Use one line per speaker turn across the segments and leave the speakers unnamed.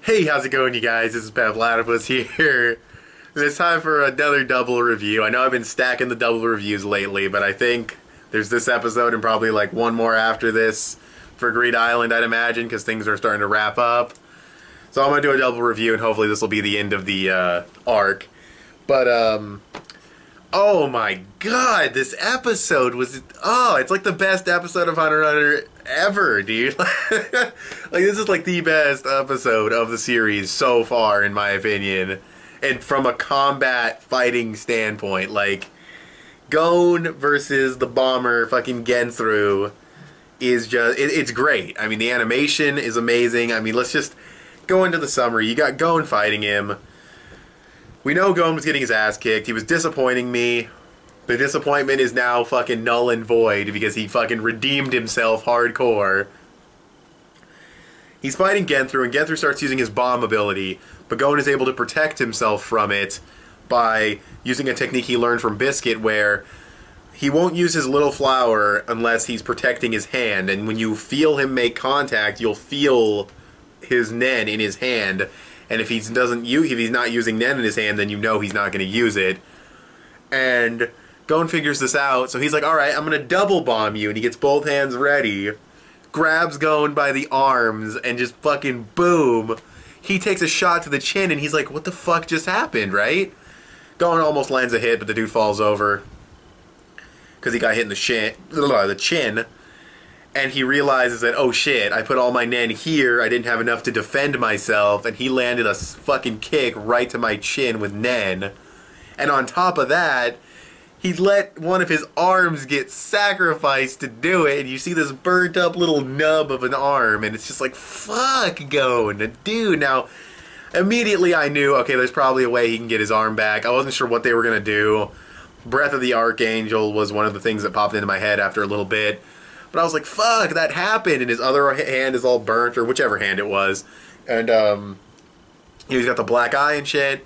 Hey, how's it going, you guys? This is petplatypus here. And it's time for another double review. I know I've been stacking the double reviews lately, but I think there's this episode and probably like one more after this for Greed Island, I'd imagine, because things are starting to wrap up. So I'm going to do a double review, and hopefully this will be the end of the arc. But, oh my god, this episode was, it's like the best episode of Hunter x Hunter ever, dude. Like, this is like the best episode of the series so far, in my opinion. And from a combat fighting standpoint, like, Gon versus the bomber fucking Genthru is just, it's great. I mean, the animation is amazing. I mean, let's just go into the summary. You got Gon fighting him. We know Gon was getting his ass kicked. He was disappointing me. The disappointment is now fucking null and void because he fucking redeemed himself hardcore. He's fighting Genthru, and Genthru starts using his bomb ability, but Gon is able to protect himself from it by using a technique he learned from Biscuit where he won't use his little flower unless he's protecting his hand, and when you feel him make contact, you'll feel his Nen in his hand, and if he's not using Nen in his hand, then you know he's not going to use it. And Gon figures this out, so he's like, alright, I'm going to double bomb you, and he gets both hands ready, grabs Gon by the arms, and just fucking boom. He takes a shot to the chin, and he's like, what the fuck just happened, right? Gon almost lands a hit, but the dude falls over because he got hit in the chin, and he realizes that, oh shit, I put all my Nen here, I didn't have enough to defend myself, and he landed a fucking kick right to my chin with Nen. And on top of that, he let one of his arms get sacrificed to do it, and you see this burnt up little nub of an arm, and it's just like, fuck, Gon, dude. Now, immediately I knew, okay, there's probably a way he can get his arm back. I wasn't sure what they were going to do. Breath of the Archangel was one of the things that popped into my head after a little bit. But I was like, fuck, that happened, and his other hand is all burnt, or whichever hand it was. And, he's got the black eye and shit,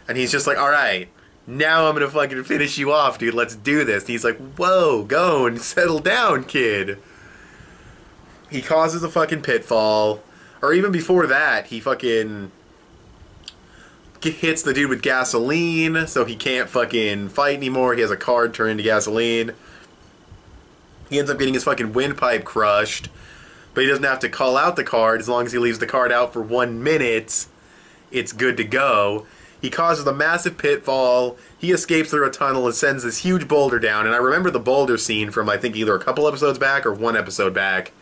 and he's just like, alright, now I'm gonna fucking finish you off, dude, let's do this. And he's like, whoa, Gon, settle down, kid. He causes a fucking pitfall, or even before that, he fucking hits the dude with gasoline, so he can't fucking fight anymore. He has a card turned into gasoline. He ends up getting his fucking windpipe crushed, but he doesn't have to call out the card. As long as he leaves the card out for 1 minute, it's good to go. He causes a massive pitfall. He escapes through a tunnel and sends this huge boulder down. And I remember the boulder scene from, I think, either a couple episodes back or one episode back.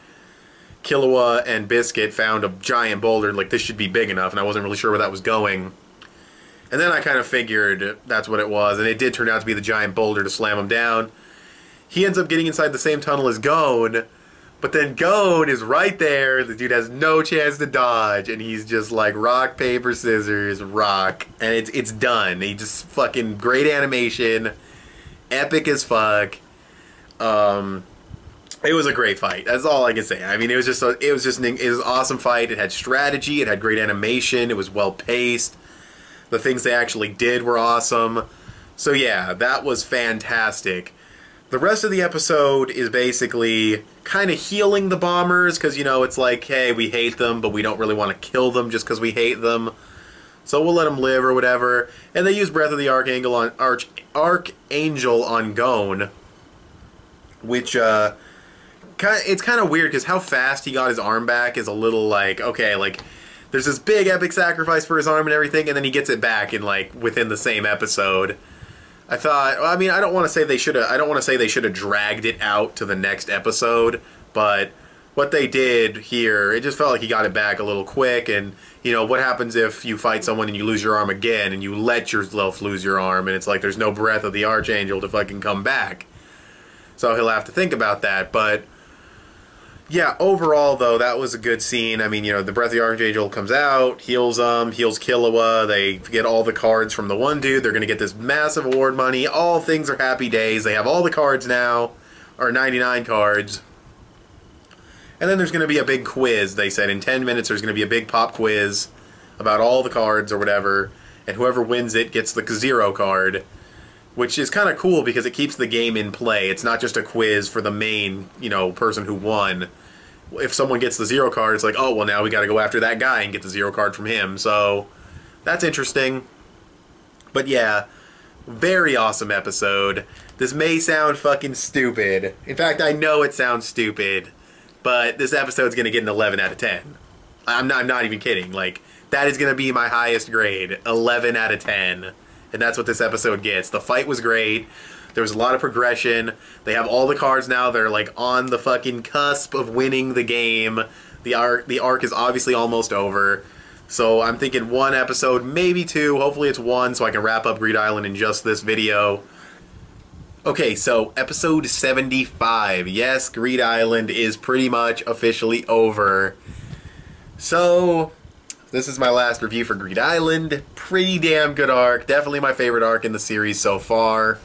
Killua and Biscuit found a giant boulder, like, this should be big enough, and I wasn't really sure where that was going. And then I kind of figured that's what it was, and it did turn out to be the giant boulder to slam him down. He ends up getting inside the same tunnel as Gon, but then Gon is right there. The dude has no chance to dodge, and he's just like rock, paper, scissors, rock, and it's done. He just fucking great animation, epic as fuck. It was a great fight. That's all I can say. I mean, it was an awesome fight. It had strategy. It had great animation. It was well paced. The things they actually did were awesome. So yeah, that was fantastic. The rest of the episode is basically kind of healing the bombers, because, you know, it's like, hey, we hate them, but we don't really want to kill them just because we hate them. So we'll let them live or whatever. And they use Breath of the Archangel on Gon, which, it's kind of weird, because how fast he got his arm back is a little like, okay, like, there's this big epic sacrifice for his arm and everything, and then he gets it back in, like, within the same episode. I thought, well, I mean, I don't want to say they should have dragged it out to the next episode, but what they did here, it just felt like he got it back a little quick. And, you know, what happens if you fight someone and you lose your arm again, and you let yourself lose your arm, and it's like there's no Breath of the Archangel to fucking come back. So he'll have to think about that, but yeah, overall, though, that was a good scene. I mean, you know, the Breath of the Archangel comes out, heals Killua, they get all the cards from the one dude, they're going to get this massive award money, all things are happy days, they have all the cards now, or 99 cards. And then there's going to be a big quiz, they said. In 10 minutes, there's going to be a big pop quiz about all the cards or whatever, and whoever wins it gets the Zero card, which is kind of cool because it keeps the game in play. It's not just a quiz for the main, you know, person who won. if someone gets the 0 card, it's like, oh, well, now we got to go after that guy and get the 0 card from him. So that's interesting. But yeah, very awesome episode. This may sound fucking stupid. In fact, I know it sounds stupid, but this episode's going to get an 11 out of 10. I'm not even kidding. Like, that is going to be my highest grade, 11 out of 10. And that's what this episode gets. The fight was great. There was a lot of progression. They have all the cards now. They're like on the fucking cusp of winning the game. The arc is obviously almost over. So I'm thinking 1 episode, maybe 2. Hopefully it's 1 so I can wrap up Greed Island in just this video. Okay, so episode 75. Yes, Greed Island is pretty much officially over. So this is my last review for Greed Island. Pretty damn good arc. Definitely my favorite arc in the series so far.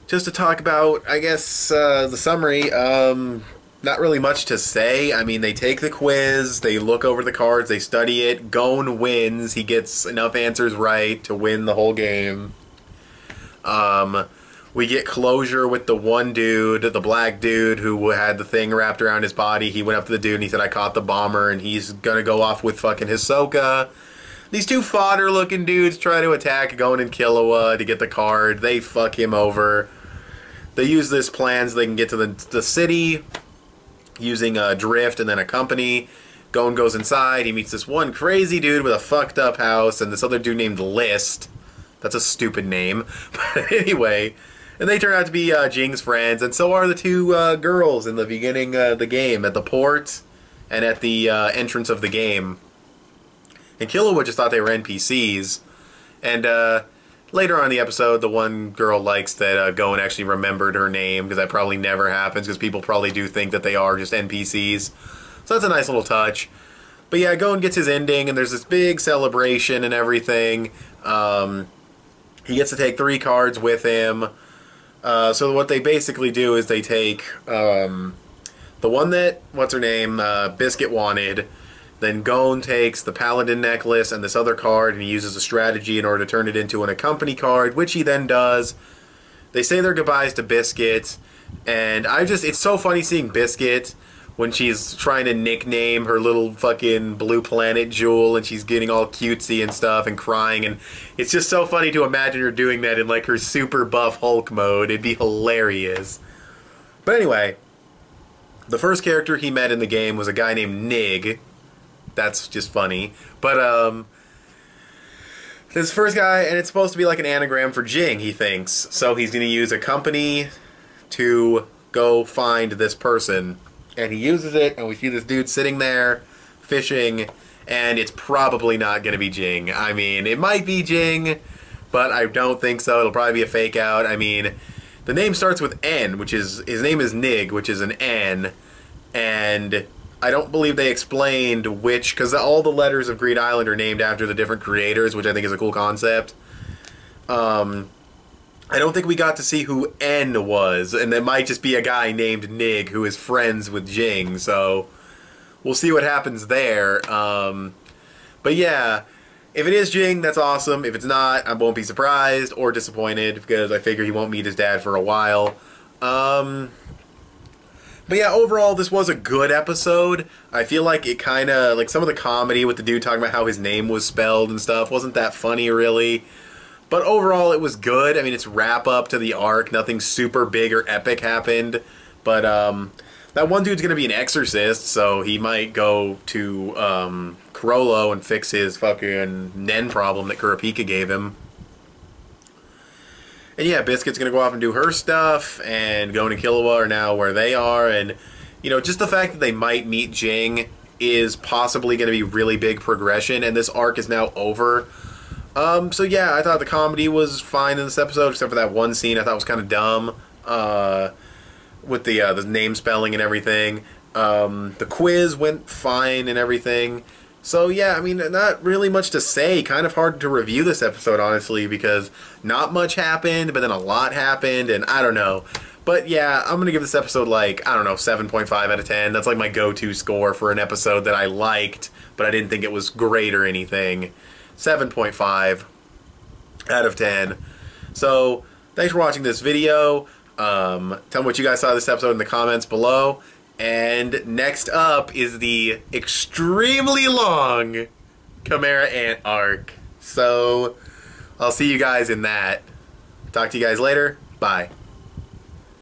Just to talk about, I guess, the summary, not really much to say. I mean, they take the quiz, they look over the cards, they study it, Gon wins, he gets enough answers right to win the whole game. We get closure with the one dude, the black dude who had the thing wrapped around his body. He went up to the dude and he said, I caught the bomber, and he's gonna go off with fucking Hisoka. These 2 fodder-looking dudes try to attack Gon and Killua to get the card. They fuck him over. They use this plan so they can get to the city using a drift and then a company. Gon goes inside. He meets this one crazy dude with a fucked up house and this other dude named List. That's a stupid name. But anyway, and they turn out to be Jing's friends, and so are the 2 girls in the beginning of the game, at the port and at the entrance of the game. And Killua just thought they were NPCs. And later on in the episode, the one girl likes that Gon actually remembered her name, because that probably never happens, because people probably do think that they are just NPCs. So that's a nice little touch. But yeah, Gon gets his ending, and there's this big celebration and everything. He gets to take 3 cards with him. So what they basically do is they take the one that, what's-her-name, Biscuit wanted. Then Gon takes the Paladin necklace and this other card, and he uses a strategy in order to turn it into an accompany card, which he then does. They say their goodbyes to Biscuit, and it's so funny seeing Biscuit when she's trying to nickname her little fucking blue planet jewel, and she's getting all cutesy and stuff and crying, and it's just so funny to imagine her doing that in like her super buff Hulk mode. It'd be hilarious. But anyway, the first character he met in the game was a guy named Nig. That's just funny. But, this first guy, and it's supposed to be like an anagram for Jing, he thinks. So he's going to use a company to go find this person. And he uses it, and we see this dude sitting there, fishing, and it's probably not going to be Jing. I mean, it might be Jing, but I don't think so. It'll probably be a fake out. I mean, the name starts with N, which is, his name is Nig, which is an N, and I don't believe they explained which, because all the letters of Greed Island are named after the different creators, which I think is a cool concept. I don't think we got to see who N was, and it might just be a guy named Nig who is friends with Jing, so we'll see what happens there. But yeah, if it is Jing, that's awesome. If it's not, I won't be surprised or disappointed, because I figure he won't meet his dad for a while. But yeah, overall, this was a good episode. I feel like it kind of, like some of the comedy with the dude talking about how his name was spelled and stuff wasn't that funny, really. But overall, it was good. I mean, it's wrap up to the arc. Nothing super big or epic happened. But that one dude's going to be an exorcist, so he might go to Chrollo and fix his fucking Nen problem that Kurapika gave him. And yeah, Biscuit's going to go off and do her stuff, and Gon and Killua are now where they are, and, you know, just the fact that they might meet Jing is possibly going to be really big progression, and this arc is now over. So yeah, I thought the comedy was fine in this episode, except for that one scene I thought was kind of dumb, with the name spelling and everything. The quiz went fine and everything. So yeah, I mean, not really much to say. Kind of hard to review this episode, honestly, because not much happened, but then a lot happened, and I don't know. But yeah, I'm going to give this episode, like, I don't know, 7.5 out of 10. That's like my go-to score for an episode that I liked, but I didn't think it was great or anything. 7.5 out of 10. So, thanks for watching this video. Tell me what you guys saw of this episode in the comments below. And next up is the extremely long Chimera Ant arc. So I'll see you guys in that. Talk to you guys later. Bye.